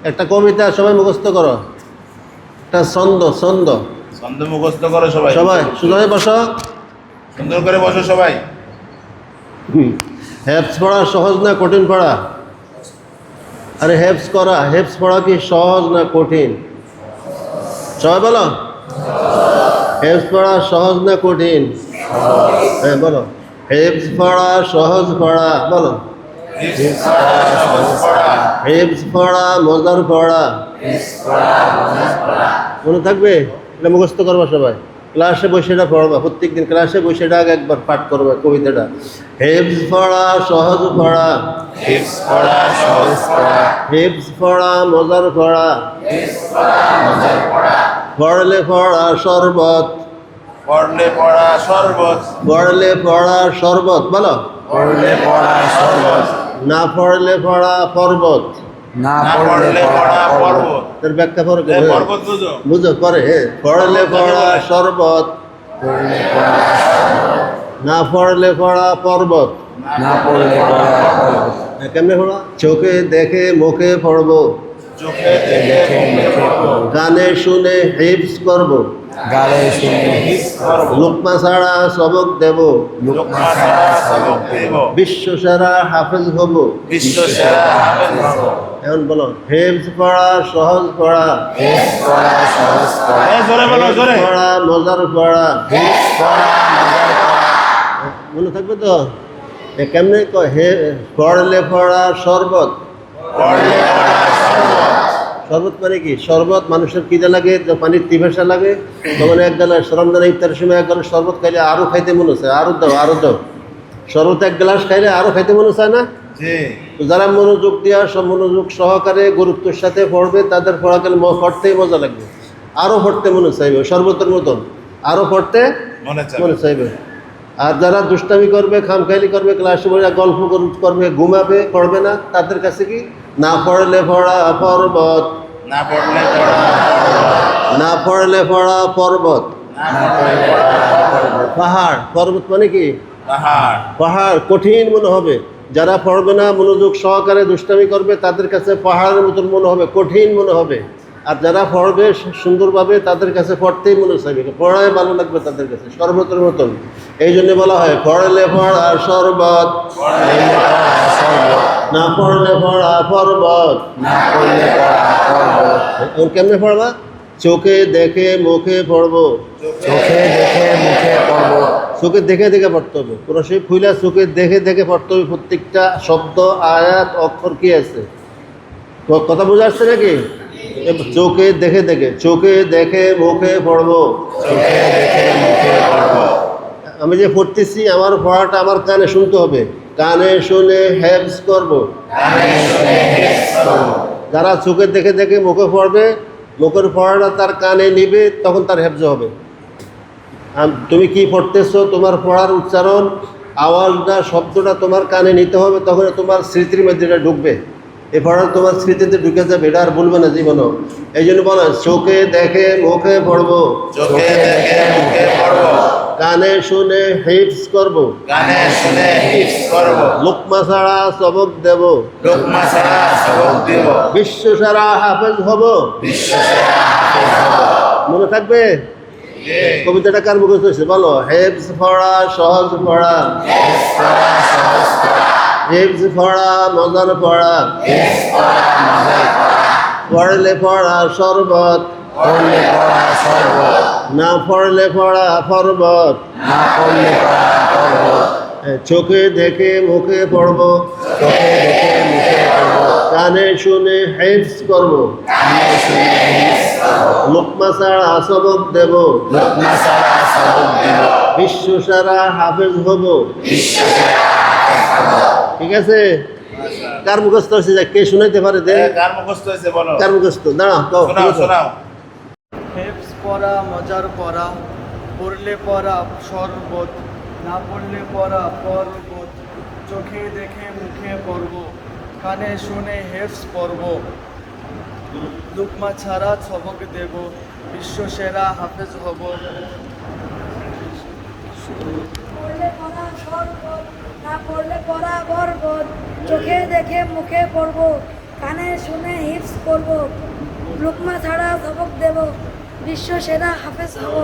একটা কবিতা সবাই মুখস্থ করো, একটা ছন্দ ছন্দ ছন্দ মুখস্থ করো সবাই। সবাই সোজা হয়ে বসো, সুন্দর করে বসো সবাই। হেফস পড়া সহজ না কঠিন পড়া? আরে হেফস করা, হেফস পড়া কি সহজ না কঠিন? সবাই বলো, হেফস পড়া সহজ না কঠিন? হ্যাঁ বলো, হেফস পড়া সহজ পড়া, বলো হেফস পড়া মজার পড়া। মনে থাকবে? এটা মুখস্থ করবা সবাই, ক্লাসে বসে এটা পড়বা, প্রত্যেকদিন ক্লাসে বসে এটা আগে একবার পাঠ করবা কবিতাটা। হেফস পড়া সহজ পড়া, হিফজ পড়া সহজ পড়া, হেফস পড়া মজার পড়া, পড়লে পড়া শরবত, পড়লে পড়া শরবত, পড়লে পড়া শরবত, বলো পড়লে পড়া শরবত, না পড়লে পড়া পর্বত। না না পড়লে পড়লে পড়া পর্বত। তার ব্যাখ্যা পরে এ পর্বত বুঝো? বুঝো পরে, হ্যাঁ পড়লে পড়া শরবত, না পড়লে পড়া পর্বত। না পড়লে পড়া পর্বত। কেমনে পড়া? চোখে দেখে মুখে পড়বো, চোখে দেখে মুখে পড়বো, কানে শুনে হিফজ করব, গালে শুনে হিফজ করবো, লোকমা ছাড়া সবক দেব, লোকমা ছাড়া সবক দেব, বিশ্ব সেরা হাফেজ হব। বিশ্ব সেরা হাফেজ হব। এখন বলো, হিফজ পড়া সহজ পড়া, হিফজ পড়া সহজ পড়া, এ জোরে বলো, জোরে। হিফজ পড়া মজার পড়া। হিফজ পড়া মজার পড়া। মনে থাকবে তো? এ কেমনে কয়? হে পড়লে পড়া শরবত। পড়লে পড়া শরবত, শরবত মানে কি? শরবত মানুষের খিদে লাগে, পানির তিভেসা লাগে, তখন এক গ্লাস রমজান ইফতারের সময় এক গ্লাস শরবত খাইলে আরো খাইতে মনে হচ্ছে, আরো দাও আরো দাও। শরবত এক গ্লাস খাইলে আরো খাইতে মনে চায় না? জি। তো যারা মনোযোগ দেওয়া, সব মনোযোগ সহকারে গুরুত্বের সাথে পড়বে, তাদের পড়াকালে পড়তেই মজা লাগবে, আরো পড়তে মনে চাইবে, শরবতের মতন আরো পড়তে মনে চায়। মনে চাইবে। আর যারা দুষ্টামি করবে, খামখেয়ালি করবে, ক্লাসে বসে গল্প করবে, ঘুমাবে, পড়বে না, তাদের কাছে কি? না পড়লে পড়া পর্বত, না পড়লে পড়া পর্বত, না পড়লে পড়া পর্বত। না পড়লে পড়া পর্বত, পাহাড়, পর্বত মানে কি? পাহাড়। পাহাড় কঠিন মনে হবে। যারা পড়বে না, মনোযোগ সহকারে দুষ্টামি করবে, তাদের কাছে পাহাড়ের মতন মনে হবে, কঠিন মনে হবে। আর যারা পড়বে সুন্দরভাবে, তাদের কাছে পড়তেই মনে চাইবে, পড়ায় ভালো লাগবে তাদের কাছে, শরবতের মতন। এই জন্য বলা হয় পড়লে পড়া শরবত, না পড়লে পড়া পর্বত। না পড়লে পড়া পর্বত। এখন কেমনে পড়বা? চোখে দেখে মুখে পড়বো, চোখে দেখে মুখে পড়ব, চোখে দেখে দেখে পড়তে হবে, পুরো সেই খুইলা চোখে দেখে দেখে পড়তে হবে। প্রত্যেকটা শব্দ, আয়াত, অক্ষর কি আছে, কথা বোঝা যাচ্ছে নাকি? চোখে দেখে দেখে, চোখে দেখে মুখে পড়বো। চোখে দেখে মুখে পড়ব, আমি যে পড়তেছি, আমার পড়াটা আমার কানে শুনতে হবে, কানে শুনে হেফজ করব। কানে শুনে হিফজ করব। যারা চোখে দেখে দেখে মুখে পড়বে, মুখের পড়াটা তার কানে নিবে, তখন তার হেফজ হবে। তুমি কি পড়তেছো, তোমার পড়ার উচ্চারণ, আওয়াজটা, শব্দটা তোমার কানে নিতে হবে, তখন তোমার স্মৃতির মধ্যে এটা ঢুকবে। এ পড়া তোমার স্মৃতিতে ঢুকে যাবে, এটা আর বলবে না জীবনও। এই জন্য বলা, চোখে দেখে মুখে পড়বো, চোখে দেখে মুখে পড়বো, কানে শুনে হিফজ করব, কানে শুনে হিফজ করবো, লোকমা ছাড়া সবক দেব, লোকমা ছাড়া সবক দিব, বিশ্ব সারা হাফেজ হব। বিশ্ব সেরা হাফেজ হব। মনে থাকবে? কবিতাটা কার মুখস্থ হয়েছে বলো? হেফজ পড়া সহজ পড়া, হিফজ পড়া সহজ পড়া, হেফজ পড়া মজার পড়া, হিফজ পড়া মজার পড়া, পড়লে পড়া শরবত, পড়লে পড়া শরবত, না পড়লে পড়া পর্বত। না পড়লে পড়া পর্বত। চোখে দেখে মুখে পড়বো, চোখে দেখে মুখে পড়ব, কানে শুনে হেফজ করবো, কানে শুনে হিফজ করব, লোকমা ছাড়া সবক দেব, লোকমা ছাড়া সবক দিব, বিশ্ব সারা হাফেজ হব। বিশ্ব সেরা হাফেজ হব। ঠিক আছে? কার মুখস্থ হচ্ছে? কে শুনাইতে পারে? দে, কার মুখস্থ হয়েছে বলো? কার মুখস্থ? দাঁড়াও, শোনাও শোনাও। হেফজ পড়া মজার পড়া, পড়লে পড়া শরবত, না পড়লে পড়া পর্বত, চোখে দেখে মুখে পড়ব, কানে শুনে হেফজ পড়ব, লুকমা ছাড়া সবক দেব, বিশ্ব সেরা হাফেজ হব। পড়লে পড়া শরবত, না পড়লে পড়া বরবত, চোখে দেখে মুখে পড়বো, কানে শুনে হিপস করব লুকমা ছাড়া সবক দেব বিশ্ব সেরা হাফেজ হব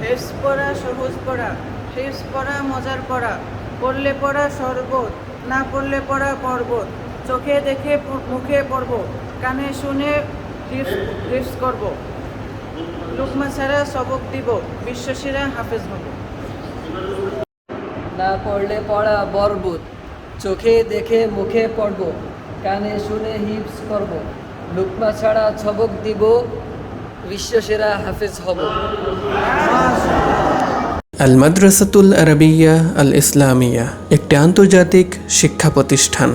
হিফজ পড়া সহজ পড়া, হিফজ পড়া মজার পড়া, পড়লে পড়া শরবত, না পড়লে পড়া পর্বত, চোখে দেখে মুখে পড়ব, কানে শুনে হিফজ করব, লুকমা ছাড়া সবক দিব, বিশ্বসেরা হাফেজ হব। না পড়লে পড়া বরবত, চোখে দেখে মুখে পড়ব, কানে শুনে হিপস করব, লুকমা ছাড়া ছবক দিব, বিশ্বসেরা হাফেজ হব। আল মাদ্রাসাতুল আরাবিয়া আল ইসলামিয়া একটি আন্তর্জাতিক শিক্ষা প্রতিষ্ঠান।